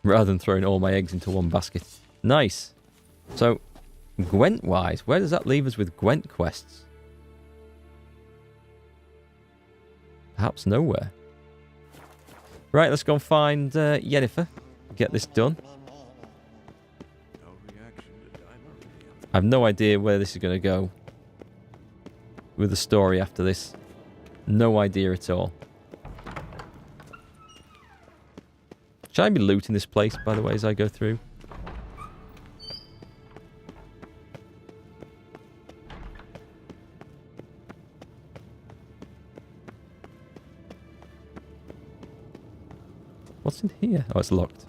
rather than throwing all my eggs into one basket. Nice. So, Gwent-wise, where does that leave us with Gwent quests? Perhaps nowhere. Right, let's go and find Yennefer. Get this done. I have no idea where this is going to go with the story after this. No idea at all. Should I be looting this place, by the way, as I go through? What's in here? Oh, it's locked.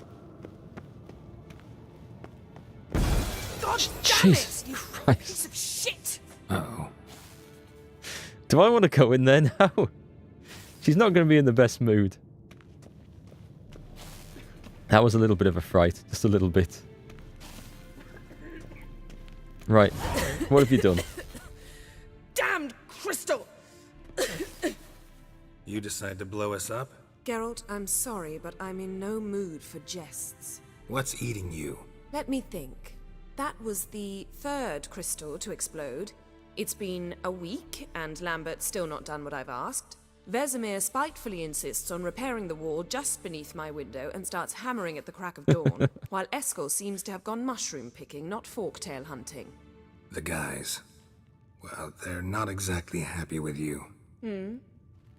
God damn Jesus it, you Christ. piece of shit! Uh-oh. Do I want to go in there now? She's not going to be in the best mood. That was a little bit of a fright. Just a little bit. Right. What have you done? Damned crystal! You decide to blow us up? Geralt, I'm sorry, but I'm in no mood for jests. What's eating you? Let me think. That was the third crystal to explode. It's been a week, and Lambert's still not done what I've asked. Vesemir spitefully insists on repairing the wall just beneath my window and starts hammering at the crack of dawn, while Eskel seems to have gone mushroom picking, not forktail hunting. The guys. Well, they're not exactly happy with you.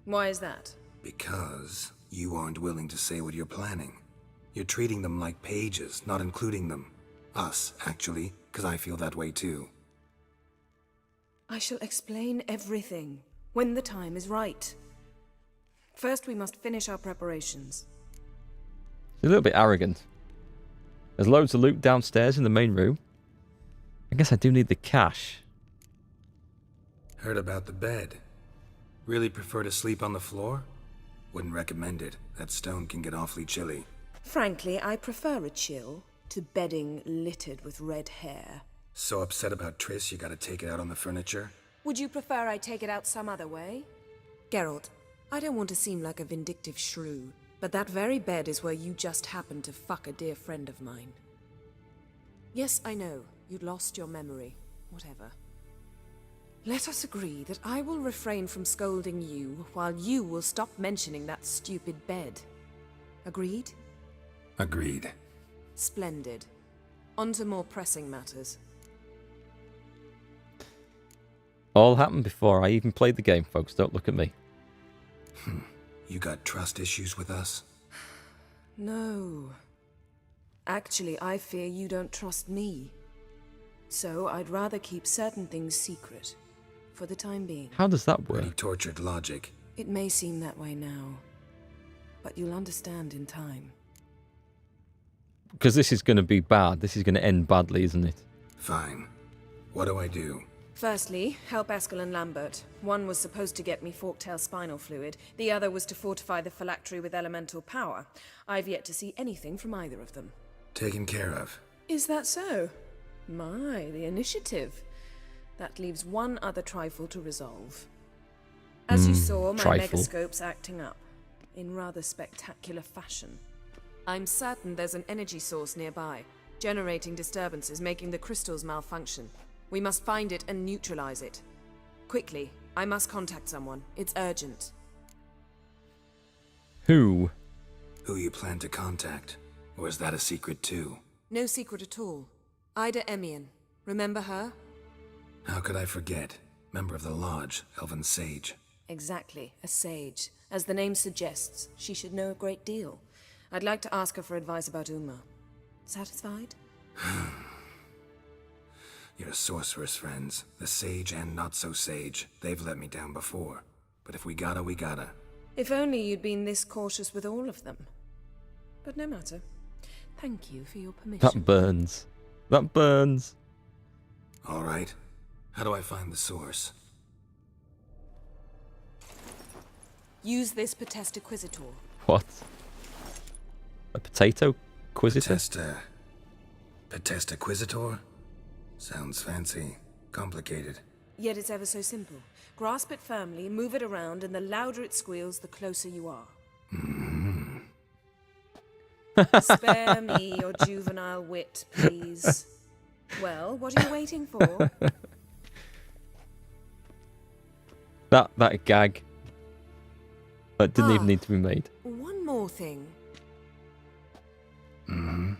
Why is that? Because you aren't willing to say what you're planning. You're treating them like pages, not including them. Us, actually, because I feel that way too. I shall explain everything when the time is right. First, we must finish our preparations. She's a little bit arrogant. There's loads of loot downstairs in the main room. I guess I do need the cash. Heard about the bed. Really prefer to sleep on the floor? Wouldn't recommend it. That stone can get awfully chilly. Frankly, I prefer a chill to bedding littered with red hair. So upset about Triss you gotta take it out on the furniture? Would you prefer I take it out some other way? Geralt, I don't want to seem like a vindictive shrew, but that very bed is where you just happened to fuck a dear friend of mine. Yes, I know, you'd lost your memory. Whatever. Let us agree that I will refrain from scolding you, while you will stop mentioning that stupid bed. Agreed? Agreed. Splendid. On to more pressing matters. All happened before I even played the game, folks. Don't look at me. You got trust issues with us? No. Actually, I fear you don't trust me. So I'd rather keep certain things secret. For the time being. How does that work? Pretty tortured logic. It may seem that way now. But you'll understand in time. Because this is going to be bad. This is going to end badly, isn't it? Fine. What do I do? Firstly, help Eskel and Lambert. One was supposed to get me forktail spinal fluid. The other was to fortify the phylactery with elemental power. I've yet to see anything from either of them. Taken care of. Is that so? My, the initiative. That leaves one other trifle to resolve. As you saw, my trifle. megascope's acting up. In rather spectacular fashion. I'm certain there's an energy source nearby, generating disturbances, making the crystals malfunction. We must find it and neutralize it. Quickly, I must contact someone. It's urgent. Who? Who you plan to contact? Or is that a secret too? No secret at all. Ida Emian. Remember her? How could I forget? Member of the Lodge, Elven Sage. Exactly, a sage. As the name suggests, she should know a great deal. I'd like to ask her for advice about Uma. Satisfied? Your sorceress friends, the sage and not-so-sage, they've let me down before. But if we gotta, we gotta. If only you'd been this cautious with all of them. But no matter. Thank you for your permission. That burns. That burns. All right. How do I find the source? Use this Potestaquizitor. What? A potato quisitor? Potestaquizitor? Sounds fancy. Complicated. Yet it's ever so simple. Grasp it firmly, move it around, and the louder it squeals, the closer you are. Spare me your juvenile wit, please. Well, what are you waiting for? That gag. That didn't even need to be made. One more thing. Mm-hmm.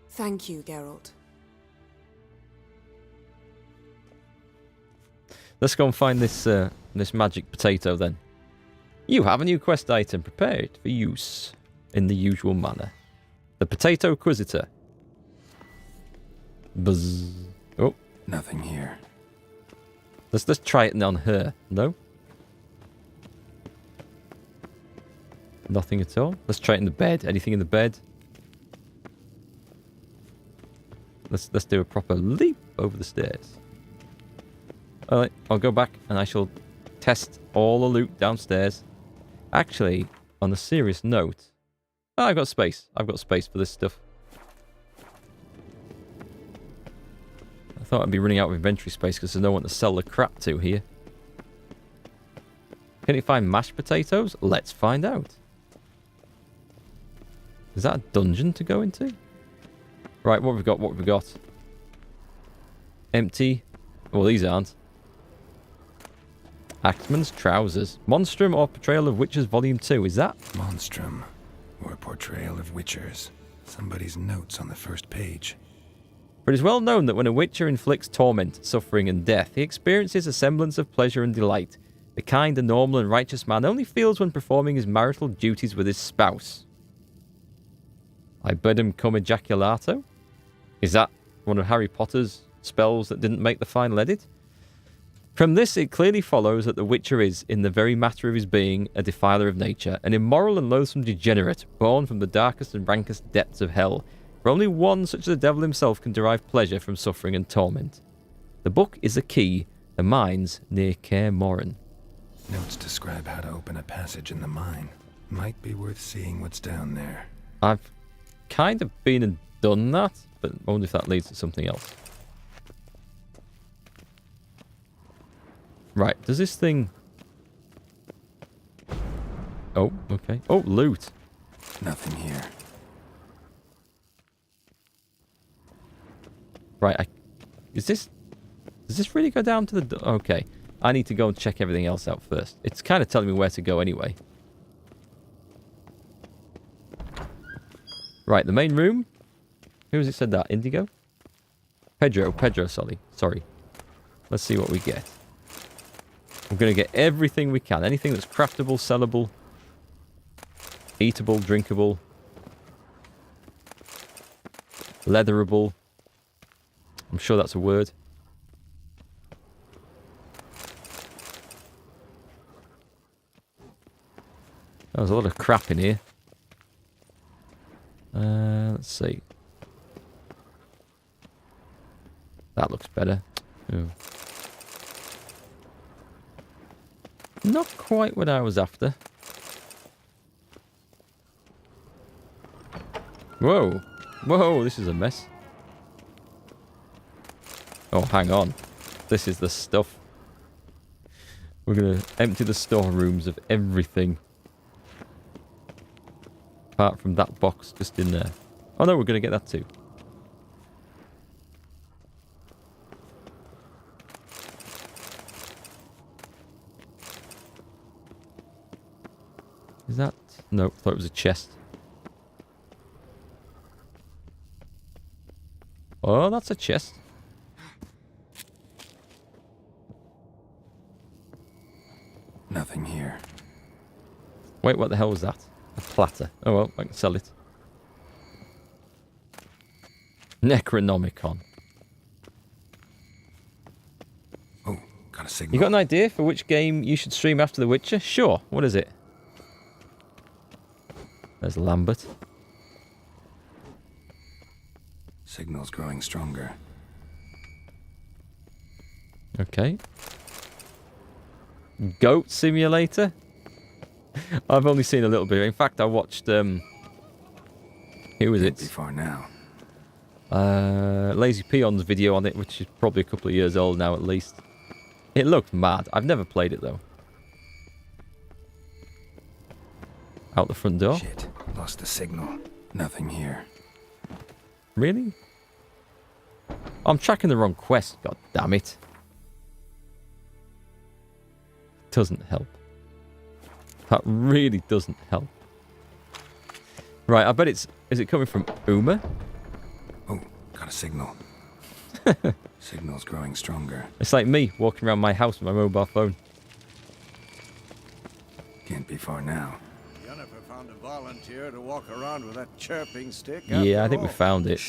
Thank you, Geralt. Let's go and find this this magic potato then. You have a new quest item prepared for use in the usual manner. The Potato Quisitor. Buzz. Oh, Nothing here. let's try it on her. No? Nothing at all. Let's try it in the bed. Anything in the bed? Let's do a proper leap over the stairs. Alright, I'll go back and I shall test all the loot downstairs. Actually, on a serious note... Oh, I've got space. I've got space for this stuff. I thought I'd be running out of inventory space because there's no one to sell the crap to here. Can you find mashed potatoes? Let's find out. Is that a dungeon to go into? Right, what have we got? What have we got? Empty. Well, these aren't. Axeman's Trousers. Monstrum or Portrayal of Witches Volume 2. Is that? Monstrum, or a portrayal of witchers. Somebody's notes on the first page. For it is well known that when a witcher inflicts torment, suffering, and death, he experiences a semblance of pleasure and delight. The kind, and normal, and righteous man only feels when performing his marital duties with his spouse. I bid him cum ejaculato? Is that one of Harry Potter's spells that didn't make the final edit? From this, it clearly follows that the Witcher is, in the very matter of his being, a defiler of nature, an immoral and loathsome degenerate, born from the darkest and rankest depths of hell, for only one such as the devil himself can derive pleasure from suffering and torment. The book is a key, the mine's near Kaer Morhen. Notes describe how to open a passage in the mine. Might be worth seeing what's down there. I've kind of been and done that, but I wonder if that leads to something else. Right, does this thing... Oh, okay. Oh, loot. Nothing here. Right, Does this really go down to the... Okay. I need to go and check everything else out first. It's kind of telling me where to go anyway. Right, the main room. Who has it said that? Indigo? Pedro, sorry. Let's see what we get. We're going to get everything we can. Anything that's craftable, sellable, eatable, drinkable, leatherable. I'm sure that's a word. There's a lot of crap in here. Let's see. That looks better. Oh. Not quite what I was after. Whoa. Whoa, this is a mess. Oh, hang on. This is the stuff. We're going to empty the storerooms of everything. Apart from that box just in there. Oh no, we're going to get that too. Is that... No, thought it was a chest. Oh, that's a chest. Nothing here. Wait, what the hell was that? A platter. Oh well, I can sell it. Necronomicon. Oh, got a signal. You got an idea for which game you should stream after The Witcher? Sure. What is it? There's Lambert. Signal's growing stronger. Okay. Goat Simulator? I've only seen a little bit. In fact, I watched... who was Can't be it? far now. Lazy Peon's video on it, which is probably a couple of years old now at least. It looked mad. I've never played it though. Out the front door. Shit. Lost the signal. Nothing here. Really? I'm tracking the wrong quest, god damn it. Doesn't help. That really doesn't help. Right, I bet it's... Is it coming from Uma? Oh, got a signal. Signal's growing stronger. It's like me walking around my house with my mobile phone. Can't be far now. Jennifer found a volunteer to walk around with that chirping stick. Yeah, I think we after found it.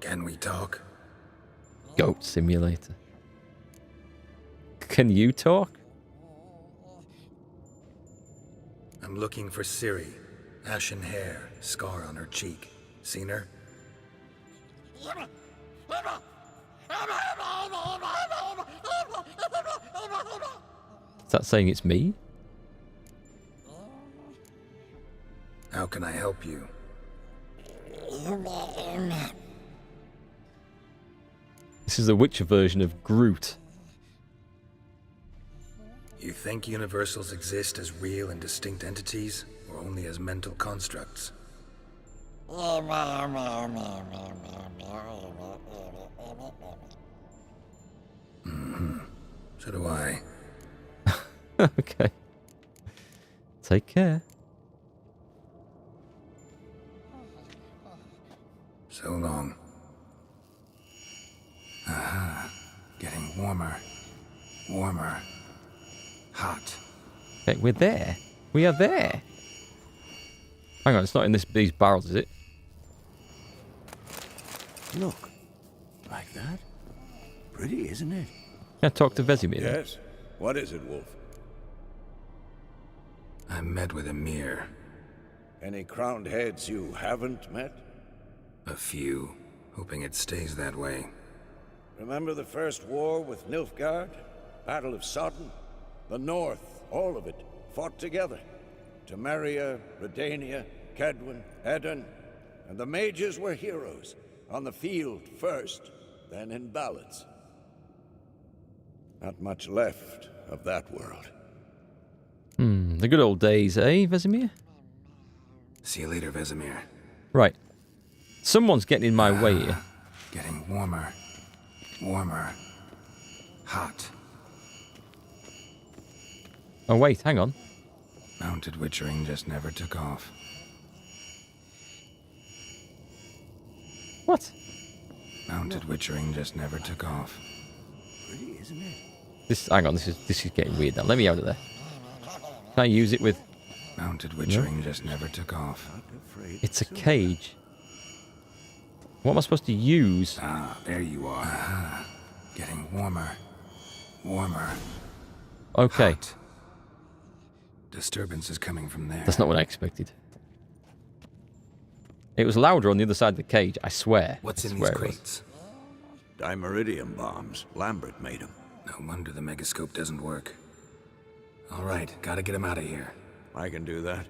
Can we talk? Goat simulator. Can you talk? I'm looking for Ciri. Ashen hair, scar on her cheek. Seen her? Is that saying it's me? How can I help you? This is the Witcher version of Groot. You think universals exist as real and distinct entities, or only as mental constructs? So do I. Okay. Take care. So long. Aha. Getting warmer. Warmer. Hot. Okay, we're there. We are there. Hang on, it's not in these barrels, is it? Look. Like that? Pretty, isn't it? Can I talk to Vesemir? then? Yes. What is it, Wolf? I met with Emir. Any crowned heads you haven't met? A few. Hoping it stays that way. Remember the first war with Nilfgaard? Battle of Sodden? The North, all of it, fought together. Temeria, Redania, Kedwin, Edirn, and the mages were heroes. On the field first, then in ballads. Not much left of that world. The good old days, eh, Vesemir? See you later, Vesemir. Right. Someone's getting in my way here. Getting warmer. Warmer. Hot. Oh, wait, hang on. Mounted witchering just never took off. What? Mounted witchering just never took off. Pretty, isn't it? Hang on, this is getting weird now. Let me out of there. Can I use it with... Mounted witchering just never took off. Not afraid. It's a cage. What am I supposed to use? Ah, there you are. Aha. Getting warmer. Warmer. Okay, Hot. Disturbance is coming from there. that's not what I expected. It was louder on the other side of the cage, I swear. What's I in these swear it was. crates? Dimeridium bombs. Lambert made them. No wonder the megascope doesn't work. All right, gotta get him out of here. I can do that.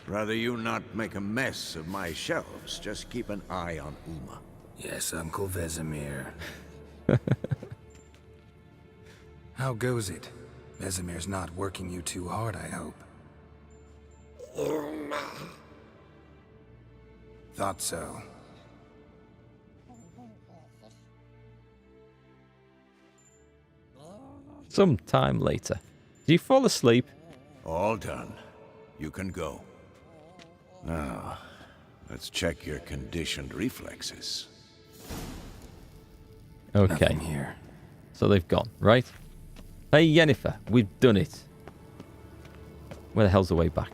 Rather you not make a mess of my shelves. Just keep an eye on Uma. Yes, Uncle Vesemir. How goes it? Vesemir's not working you too hard, I hope. Thought so. Some time later. Did you fall asleep? All done. You can go. Now, let's check your conditioned reflexes. Okay, Nothing here. so they've gone, right? Hey, Yennefer, we've done it. Where the hell's the way back?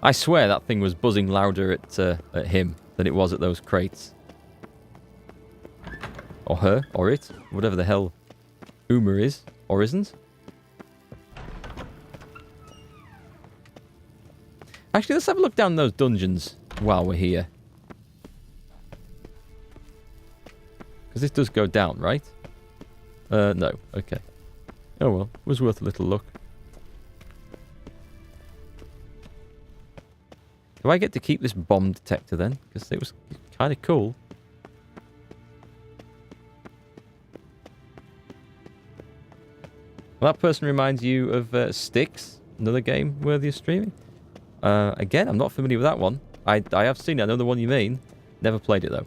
I swear that thing was buzzing louder at him than it was at those crates. Or her, or it, whatever the hell Uma is, or isn't. Actually, let's have a look down those dungeons while we're here. Because this does go down, right? No, okay. Oh well, it was worth a little look. Do I get to keep this bomb detector then? Because it was kind of cool. That person reminds you of Styx, another game worthy of streaming. Again, I'm not familiar with that one. I have seen it. I know the one you mean. Never played it, though.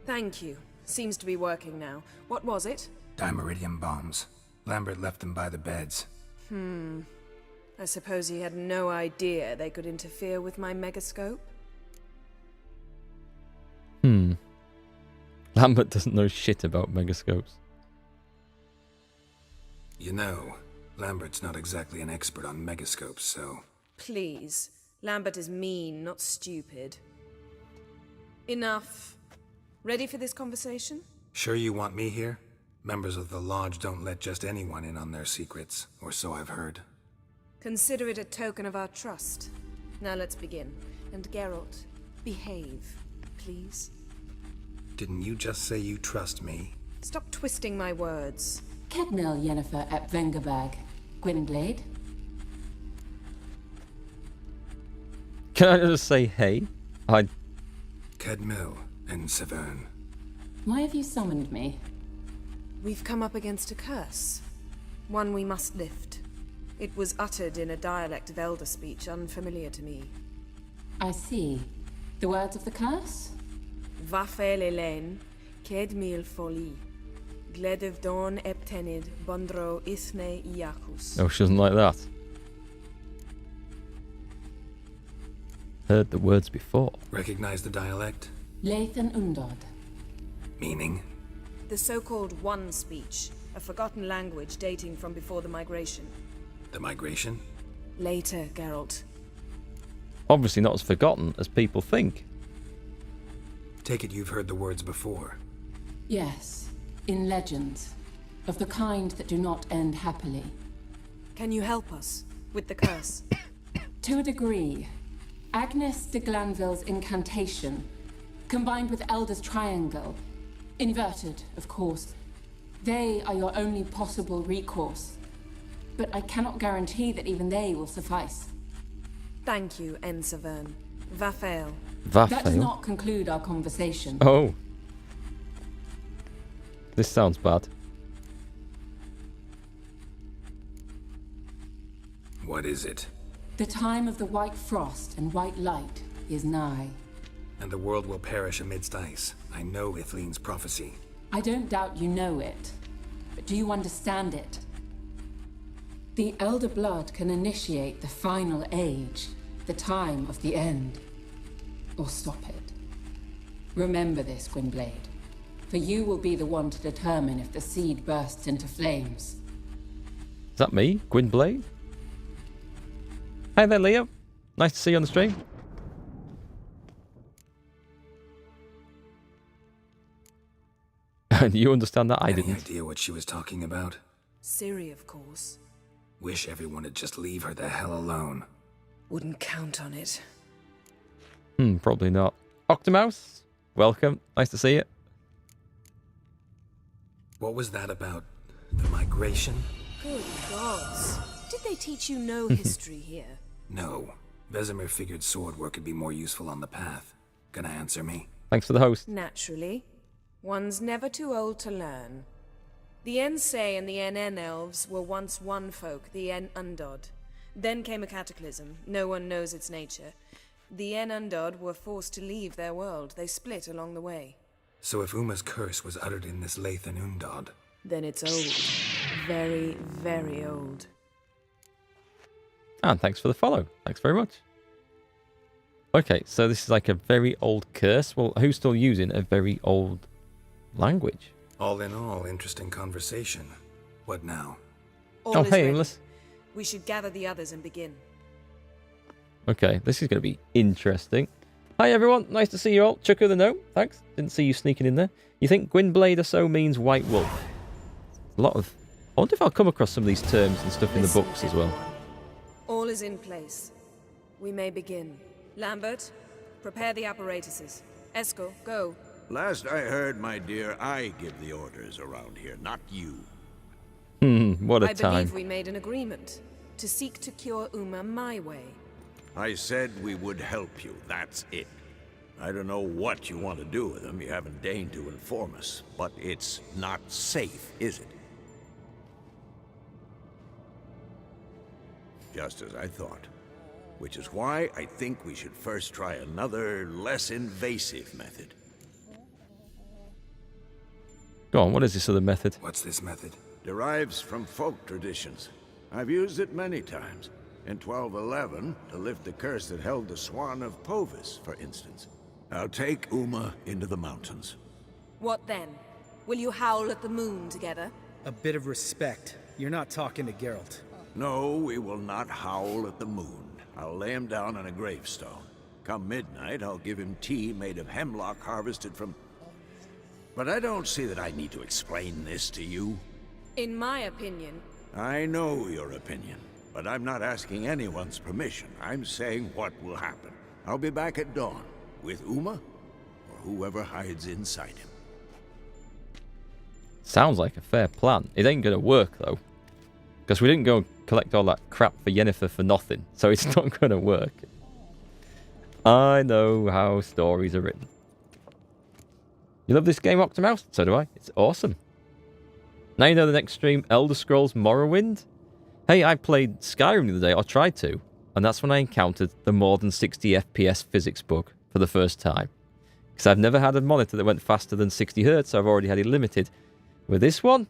Thank you. Seems to be working now. What was it? Dimeridium bombs. Lambert left them by the beds. I suppose he had no idea they could interfere with my megascope? Lambert doesn't know shit about megascopes. You know, Lambert's not exactly an expert on megascopes, so... Please. Lambert is mean, not stupid. Enough. Ready for this conversation? Sure you want me here? Members of the Lodge don't let just anyone in on their secrets, or so I've heard. Consider it a token of our trust. Now let's begin. And Geralt, behave, please. Didn't you just say you trust me? Stop twisting my words. Kedmil Yennefer at Vengerberg. Gwynblade? Can I just say hey? Kedmil and Severn. Why have you summoned me? We've come up against a curse. One we must lift. It was uttered in a dialect of Elder speech unfamiliar to me. I see. The words of the curse? Vafel Elaine, Kedmil Foli, Gledev Dawn Eptenid, Bondro Ithne Iakus. Oh, she doesn't like that. Heard the words before. Recognize the dialect? Lathan Undod. Meaning? The so-called One speech, a forgotten language dating from before the migration. The migration? Later, Geralt. Obviously not as forgotten as people think. Take it you've heard the words before. Yes, in legends. Of the kind that do not end happily. Can you help us with the curse? To a degree. Agnes de Glanville's incantation, combined with Elder's triangle, inverted, of course. They are your only possible recourse. But I cannot guarantee that even they will suffice. Thank you, En Severn. Vafel. That does Vafel? not conclude our conversation. Oh. This sounds bad. What is it? The time of the white frost and white light is nigh. And the world will perish amidst ice. I know Ithleen's prophecy. I don't doubt you know it, but do you understand it? The Elder Blood can initiate the final age, the time of the end, or stop it. Remember this, Gwynblade, for you will be the one to determine if the seed bursts into flames. Is that me, Gwynblade? Hi there, Leo. Nice to see you on the stream. And you understand that? I Any didn't. idea what she was talking about? Ciri, of course. Wish everyone would just leave her the hell alone. Wouldn't count on it. Probably not. Octomouse, welcome. Nice to see you. What was that about? The migration? Good gods. Did they teach you no history here? No. Vesemir figured sword work could be more useful on the path. Gonna answer me? Thanks for the host. Naturally. One's never too old to learn. The Ensei and the NN elves were once one folk, the En Undod. Then came a cataclysm. No one knows its nature. The En Undod were forced to leave their world. They split along the way. So if Uma's curse was uttered in this Lathan Undod, Then it's old. Very, very old. And thanks for the follow. Thanks very much. Okay, so this is like a very old curse. Well, who's still using a very old language? all in all, interesting conversation. What now? All Oh, is hey, ready. Aimless. We should gather the others and begin. Okay, this is going to be interesting. Hi, everyone. Nice to see you all. Chucko the Gnome. Thanks. Didn't see you sneaking in there. You think Gwynblade or so means white wolf? A lot of... I wonder if I'll come across some of these terms and stuff in the Listen, books as well. everyone. All is in place. We may begin. Lambert, prepare the apparatuses. Eskel, go. Last I heard, my dear, I give the orders around here, not you. What a I time. believe we made an agreement to seek to cure Uma my way. I said we would help you, that's it. I don't know what you want to do with them. You haven't deigned to inform us. But it's not safe, is it? Just as I thought. Which is why I think we should first try another, less invasive method. Go on, what is this other method? What's this method? Derives from folk traditions. I've used it many times. In 1211, to lift the curse that held the Swan of Povis, for instance. I'll take Uma into the mountains. What then? Will you howl at the moon together? A bit of respect. You're not talking to Geralt. No, we will not howl at the moon. I'll lay him down on a gravestone. Come midnight, I'll give him tea made of hemlock harvested from... But I don't see that I need to explain this to you. In my opinion... I know your opinion, but I'm not asking anyone's permission. I'm saying what will happen. I'll be back at dawn, with Uma, or whoever hides inside him. Sounds like a fair plan. It ain't gonna work, though. Because we didn't go collect all that crap for Yennefer for nothing, so it's not gonna work. I know how stories are written. You love this game, Octomouse? So do I. It's awesome. Now you know the next stream, Elder Scrolls Morrowind. Hey, I played Skyrim the other day, or tried to, and that's when I encountered the more than 60 FPS physics bug for the first time. Because I've never had a monitor that went faster than 60 Hz, so I've already had it limited. With this one,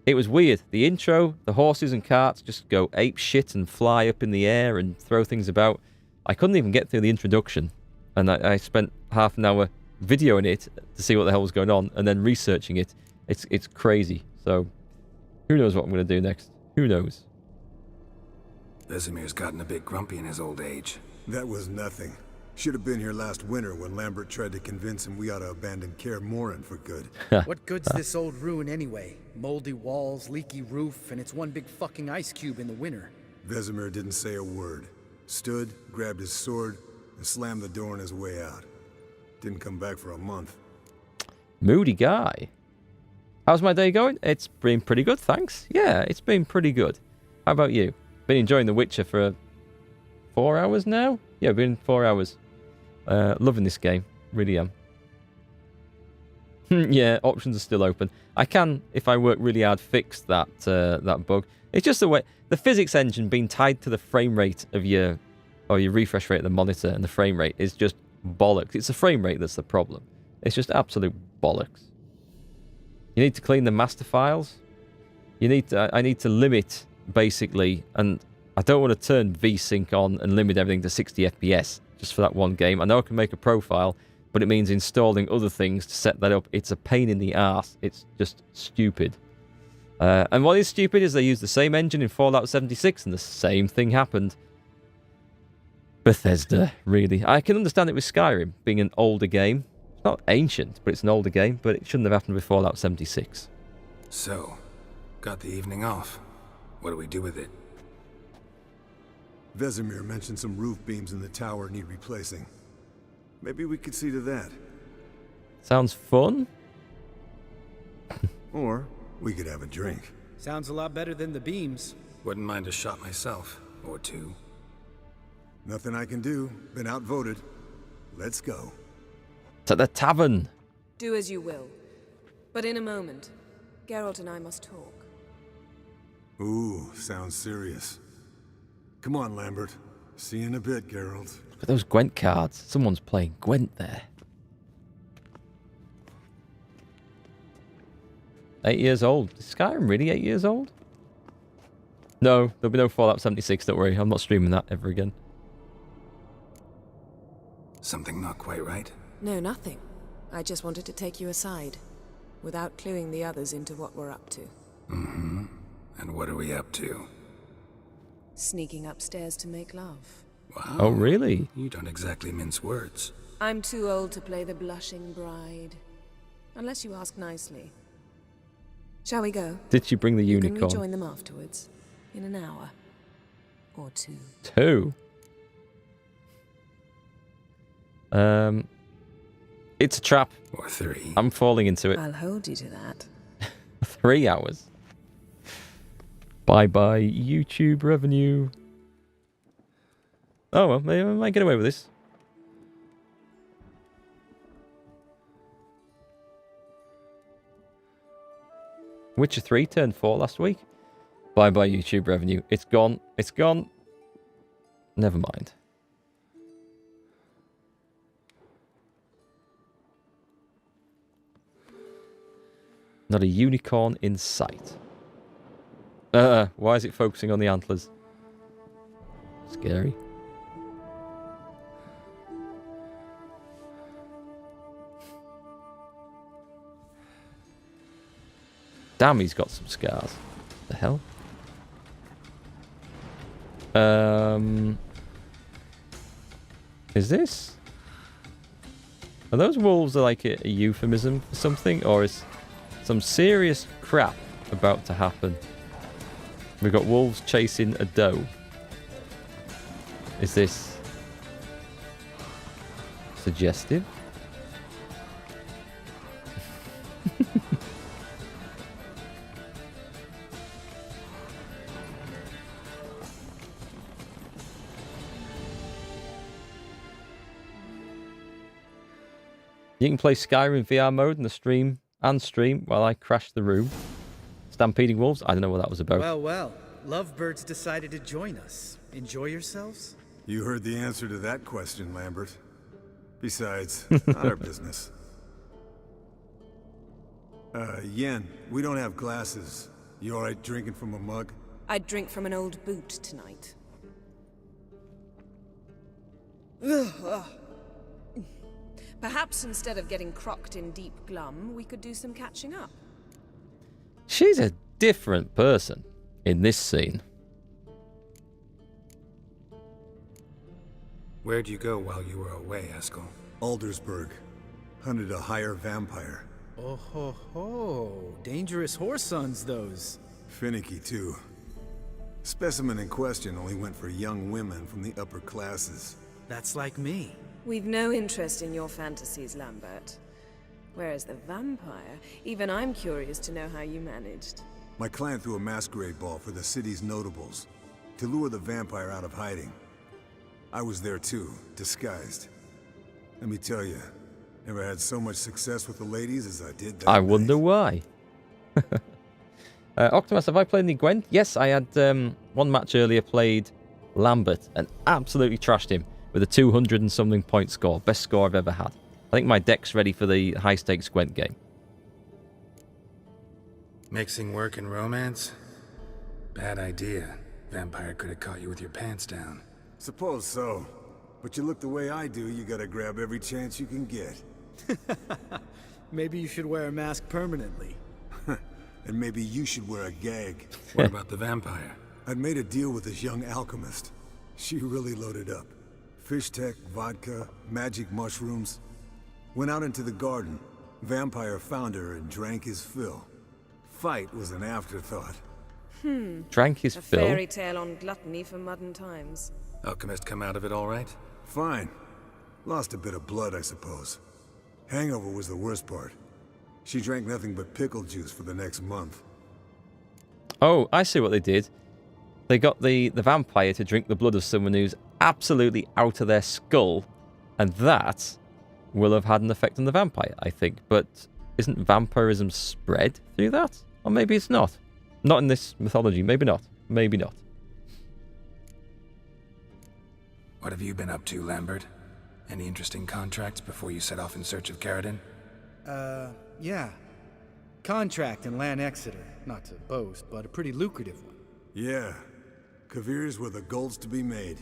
it was weird. The intro, the horses and carts just go ape shit and fly up in the air and throw things about. I couldn't even get through the introduction, and I spent half an hour videoing it to see what the hell was going on, and then researching it. It's crazy. So, who knows what I'm going to do next? Who knows? Vesemir's gotten a bit grumpy in his old age. That was nothing. Should have been here last winter when Lambert tried to convince him we ought to abandon Kaer Morhen for good. What good's this old ruin anyway? Moldy walls, leaky roof, and it's one big fucking ice cube in the winter. Vesemir didn't say a word. Stood, grabbed his sword, and slammed the door on his way out. Didn't come back for a month. Moody guy. How's my day going? It's been pretty good, thanks. Yeah, it's been pretty good. How about you? Been enjoying The Witcher for 4 hours now? Yeah, been 4 hours. Loving this game. Really am. Yeah, options are still open. I can, if I work really hard, fix that that bug. It's just the way... The physics engine being tied to the frame rate of your refresh rate of the monitor and the frame rate is just bollocks. It's the frame rate that's the problem. It's just absolute bollocks. You need to clean the master files. You need to, I need to limit, basically, and I don't want to turn VSync on and limit everything to 60 FPS just for that one game. I know I can make a profile, but it means installing other things to set that up. It's a pain in the arse. It's just stupid. And what is stupid is they use the same engine in Fallout 76 and the same thing happened. Bethesda, really. I can understand it with Skyrim being an older game. It's not ancient, but it's an older game, but it shouldn't have happened with Fallout 76. So, got the evening off. What do we do with it? Vesemir mentioned some roof beams in the tower need replacing. Maybe we could see to that. Sounds fun. Or we could have a drink. Sounds a lot better than the beams. Wouldn't mind a shot myself, or two. Nothing I can do. Been outvoted. Let's go. To the tavern. Do as you will. But in a moment, Geralt and I must talk. Ooh, sounds serious. Come on, Lambert. See you in a bit, Geralt. But those Gwent cards. Someone's playing Gwent there. 8 years old. Is Skyrim really 8 years old? No, there'll be no Fallout 76, don't worry. I'm not streaming that ever again. Something not quite right? No, nothing. I just wanted to take you aside, without cluing the others into what we're up to. Mm-hmm. And what are we up to? Sneaking upstairs to make love. Wow. Oh, really? You don't exactly mince words. I'm too old to play the blushing bride. Unless you ask nicely. Shall we go? Did you bring the You can unicorn? rejoin them afterwards. In an hour. Or two. 2? It's a trap. Or 3. I'm falling into it. I'll hold you to that. 3 hours. Bye-bye, YouTube revenue. Oh, well, maybe I might get away with this. Witcher 3 turned 4 last week. Bye-bye YouTube revenue. It's gone. It's gone. Never mind. Not a unicorn in sight. Why is it focusing on the antlers? Scary. Damn, he's got some scars. The hell? Is this? Are those wolves like a euphemism for something? Or is some serious crap about to happen? We've got wolves chasing a doe. Is this suggestive? You can play Skyrim VR mode in the stream while I crash the room. Stampeding wolves? I don't know what that was about. Well, well. Lovebirds decided to join us. Enjoy yourselves? You heard the answer to that question, Lambert. Besides, not our business. Yen, we don't have glasses. You alright drinking from a mug? I'd drink from an old boot tonight. Perhaps instead of getting crocked in deep glum, we could do some catching up. She's a different person in this scene. Where'd you go while you were away, Eskel? Aldersburg. Hunted a higher vampire. Oh ho ho. Dangerous horse sons, those. Finicky, too. Specimen in question only went for young women from the upper classes. That's like me. We've no interest in your fantasies, Lambert. Whereas the vampire, even I'm curious to know how you managed. My clan threw a masquerade ball for the city's notables, to lure the vampire out of hiding. I was there too, disguised. Let me tell you, never had so much success with the ladies as I did that I wonder night. why. Optimus, have I played any Gwent? Yes, I had one match earlier, played Lambert, and absolutely trashed him with a 200 and something point score. Best score I've ever had. I think my deck's ready for the high stakes Gwent game. Mixing work and romance? Bad idea. Vampire could have caught you with your pants down. Suppose so. But you look the way I do, you gotta grab every chance you can get. Maybe you should wear a mask permanently. And maybe you should wear a gag. What about the vampire? I'd made a deal with this young alchemist. She really loaded up. Fish tech, vodka, magic mushrooms. Went out into the garden. Vampire found her and drank his fill. Fight was an afterthought. Drank his A fill. fairy tale on gluttony for modern times. Alchemist come out of it all right? Fine. Lost a bit of blood, I suppose. Hangover was the worst part. She drank nothing but pickle juice for the next month. Oh, I see what they did. They got the vampire to drink the blood of someone who's absolutely out of their skull, and that will have had an effect on the vampire, I think. But isn't vampirism spread through that? Or maybe it's not. Not in this mythology. Maybe not. Maybe not. What have you been up to, Lambert? Any interesting contracts before you set off in search of Kaer? Yeah. Contract in Lan Exeter. Not to boast, but a pretty lucrative one. Yeah. Kavir's were the gold's to be made.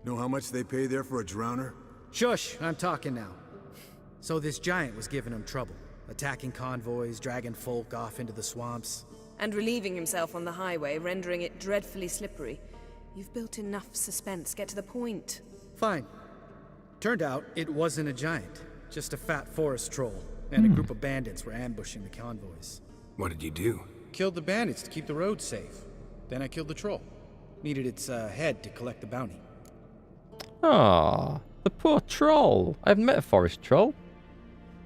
Know how much they pay there for a drowner? Shush, I'm talking now. So this giant was giving him trouble. Attacking convoys, dragging folk off into the swamps. And relieving himself on the highway, rendering it dreadfully slippery. You've built enough suspense. Get to the point. Fine. Turned out it wasn't a giant. Just a fat forest troll. And a group of bandits were ambushing the convoys. What did you do? Killed the bandits to keep the roads safe. Then I killed the troll. Needed its head to collect the bounty. Ah, the poor troll. I've met a forest troll.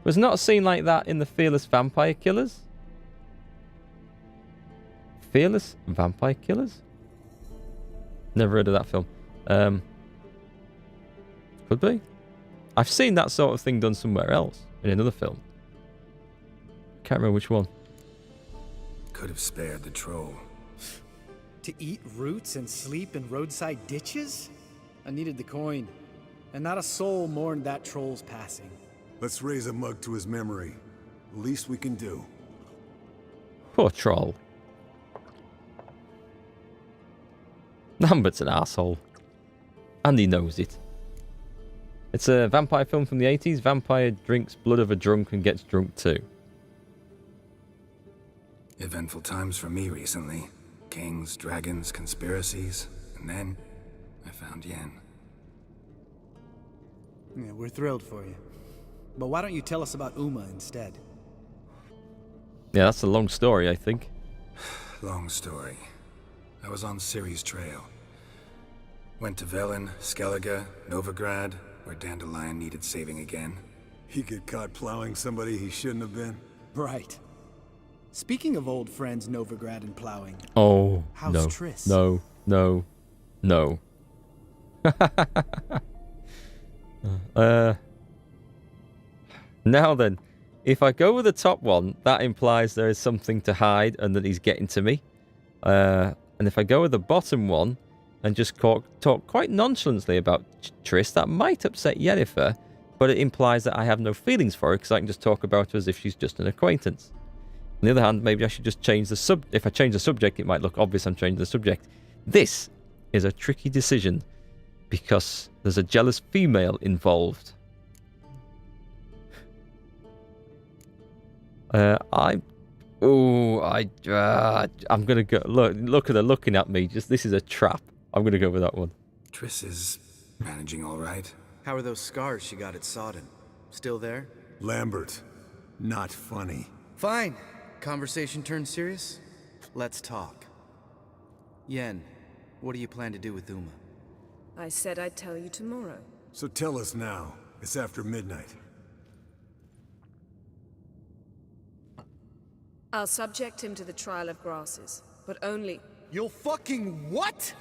Was not a scene like that in the Fearless Vampire Killers? Fearless Vampire Killers? Never heard of that film. Could be. I've seen that sort of thing done somewhere else, in another film. Can't remember which one. Could have spared the troll. To eat roots and sleep in roadside ditches? I needed the coin. And not a soul mourned that troll's passing. Let's raise a mug to his memory. Least we can do. Poor troll. Lambert's an asshole. And he knows it. It's a vampire film from the 80s. Vampire drinks blood of a drunk and gets drunk too. Eventful times for me recently. Kings, dragons, conspiracies. And then, I found Yen. Yeah, we're thrilled for you. But why don't you tell us about Uma instead? Yeah, that's a long story, I think. Long story. I was on Ciri's trail. Went to Velen, Skellige, Novigrad, where Dandelion needed saving again. He get caught plowing somebody he shouldn't have been. Right. Speaking of old friends Novigrad and plowing. Oh, how's no. Triss? No, no, no. Now then, if I go with the top one, that implies there is something to hide and that he's getting to me. And if I go with the bottom one and just talk quite nonchalantly about Triss, that might upset Yennefer, but it implies that I have no feelings for her because I can just talk about her as if she's just an acquaintance. On the other hand, maybe I should just change the if I change the subject, it might look obvious I'm changing the subject. This is a tricky decision because there's a jealous female involved. I'm gonna go. Look at her looking at me. This is a trap. I'm gonna go with that one. Triss is managing all right. How are those scars she got at Sodden? Still there? Lambert, not funny. Fine. Conversation turned serious? Let's talk. Yen, what do you plan to do with Uma? I said I'd tell you tomorrow. So tell us now. It's after midnight. I'll subject him to the trial of grasses, but only... You'll fucking what?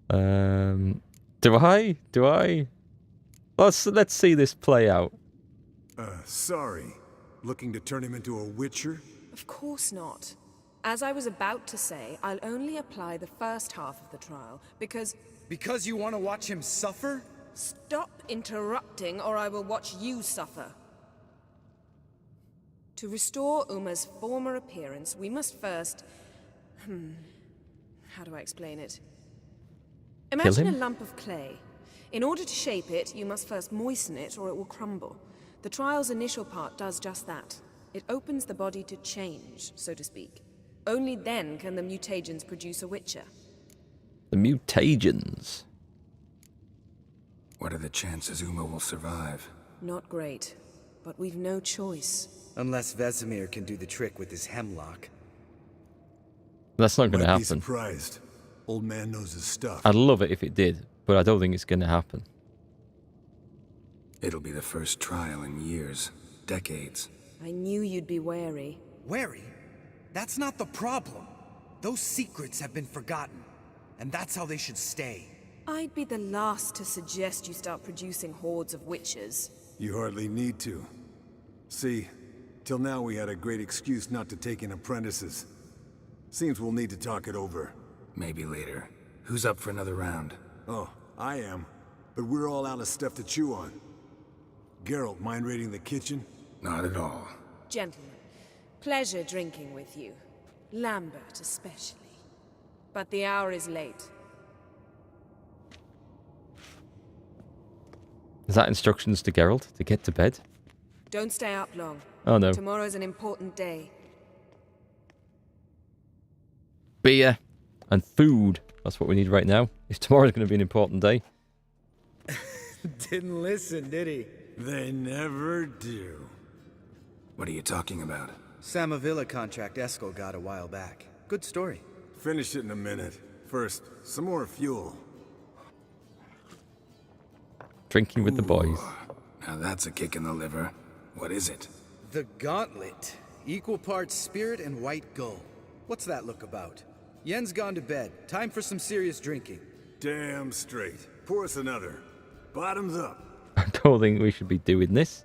Do I? Let's see this play out. Sorry. Looking to turn him into a witcher? Of course not. As I was about to say, I'll only apply the first half of the trial, because... Because you want to watch him suffer? Stop interrupting, or I will watch you suffer. To restore Uma's former appearance, we must first... How do I explain it? Imagine a lump of clay. In order to shape it, you must first moisten it, or it will crumble. The trial's initial part does just that. It opens the body to change, so to speak. Only then can the mutagens produce a witcher. The mutagens? What are the chances Uma will survive? Not great, but we've no choice. Unless Vesemir can do the trick with his hemlock. That's not going to Might be happen. surprised. Old man knows his stuff. I'd love it if it did, but I don't think it's going to happen. It'll be the first trial in years, decades. I knew you'd be wary. Wary? That's not the problem. Those secrets have been forgotten, and that's how they should stay. I'd be the last to suggest you start producing hordes of witches. You hardly need to. See, till now we had a great excuse not to take in apprentices. Seems we'll need to talk it over. Maybe later. Who's up for another round? Oh, I am. But we're all out of stuff to chew on. Geralt, mind raiding the kitchen? Not at all. Gentlemen, pleasure drinking with you. Lambert especially. But the hour is late. Is that instructions to Geralt to get to bed? Don't stay up long. Oh no. Tomorrow's an important day. Beer and food. That's what we need right now. If tomorrow's going to be an important day. Didn't listen, did he? They never do. What are you talking about? Samavilla contract Eskel got a while back. Good story. Finish it in a minute. First, some more fuel. Drinking with the boys. Now that's a kick in the liver. What is it? The Gauntlet. Equal parts spirit and white gull. What's that look about? Yen's gone to bed. Time for some serious drinking. Damn straight. Pour us another. Bottoms up. I don't think we should be doing this.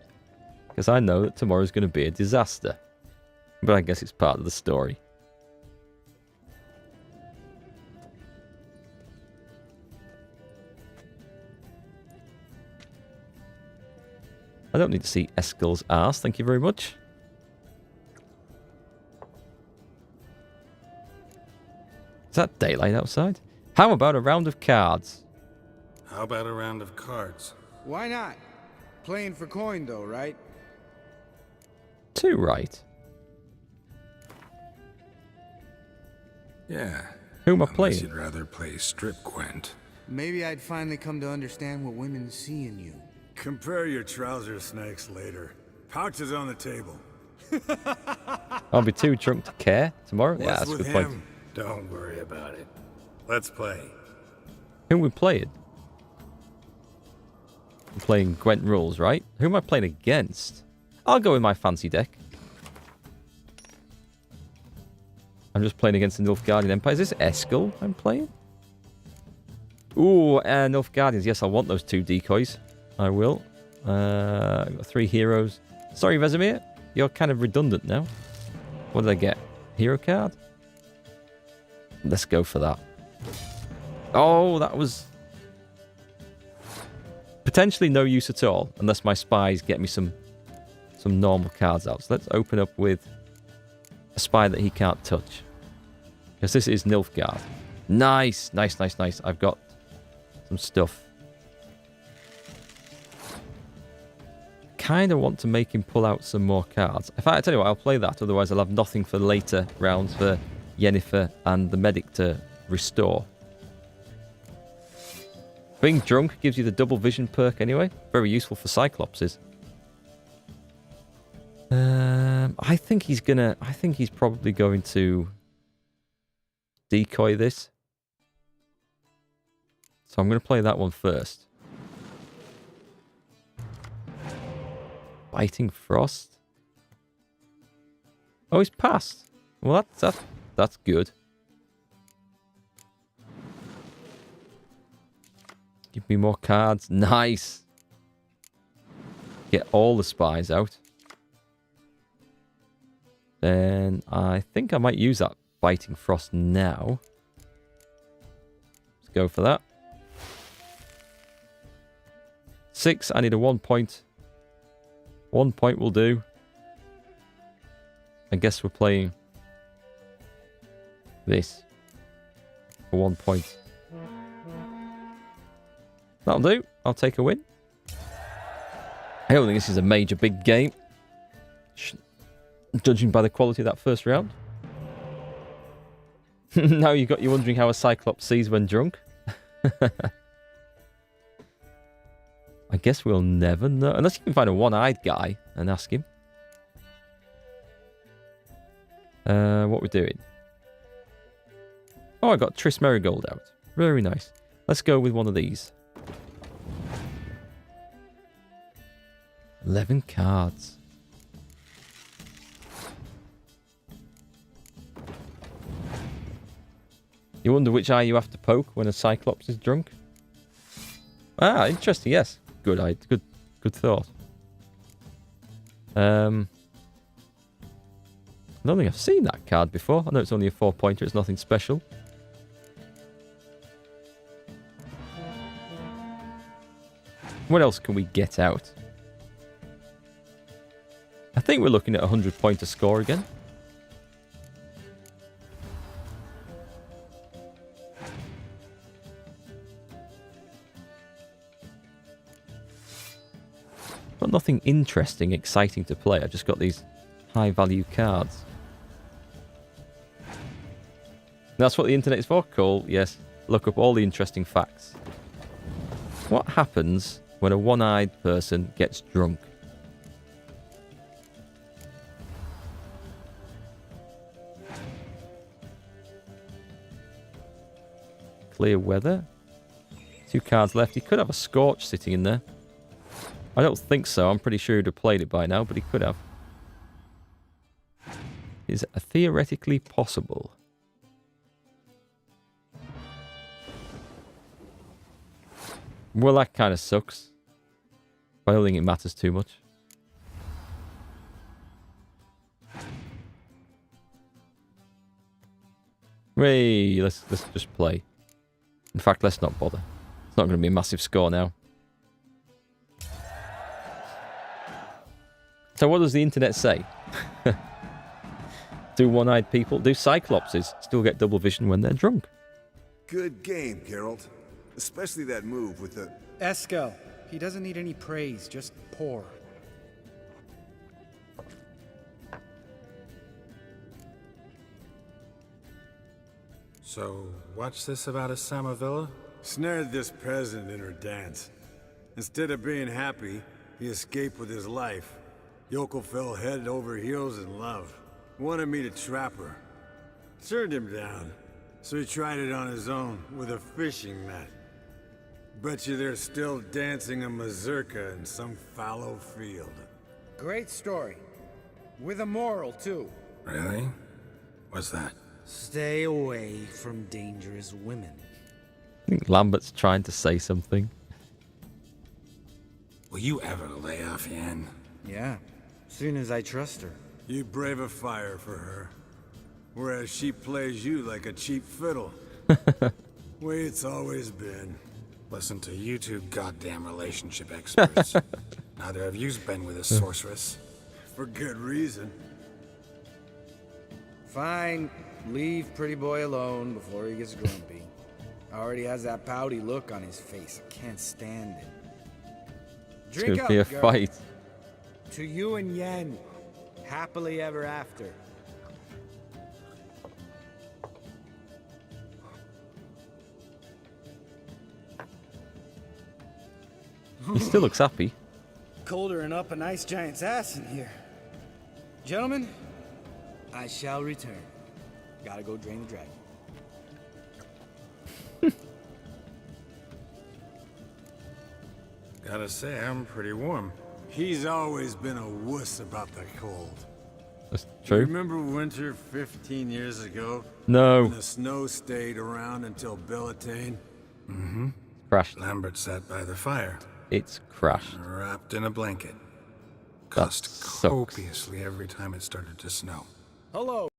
Because I know that tomorrow's going to be a disaster. But I guess it's part of the story. I don't need to see Eskel's arse, thank you very much. Is that daylight outside? How about a round of cards? How about a round of cards? Why not? Playing for coin, though, right? Two right. Yeah. Who am I Unless playing? you'd rather play strip Quent. Maybe I'd finally come to understand what women see in you. Compare your trouser snakes later. Pouch is on the table. I'll be too drunk to care tomorrow? Yeah, What's that's a with good point. him? Don't worry about it. Let's play. Who are we playing? I'm playing Gwent rules, right? Who am I playing against? I'll go with my fancy deck. I'm just playing against the Nilfgaardian Empire. Is this Eskel I'm playing? Ooh, Nilfgaardians. Yes, I want those 2 decoys. I will. I've got 3 heroes. Sorry, Vesemir. You're kind of redundant now. What did I get? Hero card? Let's go for that. Oh, that was potentially no use at all, unless my spies get me some normal cards out. So let's open up with a spy that he can't touch. Because this is Nilfgaard. Nice, nice, nice, nice. I've got some stuff. Kind of want to make him pull out some more cards. In fact, I tell you what, I'll play that. Otherwise, I'll have nothing for later rounds for Yennefer and the medic to restore. Being drunk gives you the double vision perk anyway. Very useful for Cyclopses. I think he's probably going to decoy this. So I'm going to play that one first. Biting Frost. Oh, he's passed. Well, that's good. Give me more cards. Nice. Get all the spies out. Then I think I might use that Biting Frost now. Let's go for that. 6. I need a 1 point. 1 point will do. I guess we're playing this for 1 point. That'll do. I'll take a win. I don't think this is a major big game, judging by the quality of that first round. Now you wondering how a Cyclops sees when drunk. I guess we'll never know. Unless you can find a one-eyed guy and ask him. What we're doing. Oh, I got Triss Merigold out. Very nice. Let's go with one of these. 11 cards. You wonder which eye you have to poke when a Cyclops is drunk? Ah, interesting, yes. Good eye. Good thought. I don't think I've seen that card before. I know it's only a 4-pointer. It's nothing special. What else can we get out? I think we're looking at a 100-pointer score again. Got nothing interesting, exciting to play. I've just got these high-value cards. That's what the internet is for, Cole. Yes, look up all the interesting facts. What happens when a one-eyed person gets drunk? Clear weather. 2 cards left. He could have a Scorch sitting in there. I don't think so. I'm pretty sure he'd have played it by now, but he could have. Is theoretically possible. Well, that kind of sucks. But I don't think it matters too much. Hey, let's just play. In fact, let's not bother. It's not going to be a massive score now. So what does the internet say? Do one-eyed people, do cyclopses still get double vision when they're drunk? Good game, Geralt. Especially that move with the... Eskel. He doesn't need any praise, just pour. So, what's this about a Samavilla? Snared this peasant in her dance. Instead of being happy, he escaped with his life. Yokel fell head over heels in love. Wanted me to trap her. Turned him down. So he tried it on his own, with a fishing net. Bet you they're still dancing a mazurka in some fallow field. Great story. With a moral, too. Really? What's that? Stay away from dangerous women. I think Lambert's trying to say something. Will you ever lay off Yen? Yeah, soon as I trust her. You brave a fire for her. Whereas she plays you like a cheap fiddle. Way it's always been. Listen to you two goddamn relationship experts. Neither have you's been with a sorceress. For good reason. Fine, leave pretty boy alone before he gets grumpy. Already has that pouty look on his face. I can't stand it. It's Drink going to up, be a girl. fight. To you and Yen. Happily ever after. He still looks happy. Colder and up a nice giant's ass in here. Gentlemen, I shall return. Gotta go drain the dragon. Gotta say, I'm pretty warm. He's always been a wuss about the cold. That's true. Remember winter 15 years ago? No. When the snow stayed around until Bellatane? Mm-hmm. Crashed. Lambert sat by the fire, It's crashed. wrapped in a blanket. That Cussed sucks. copiously every time it started to snow. Hello.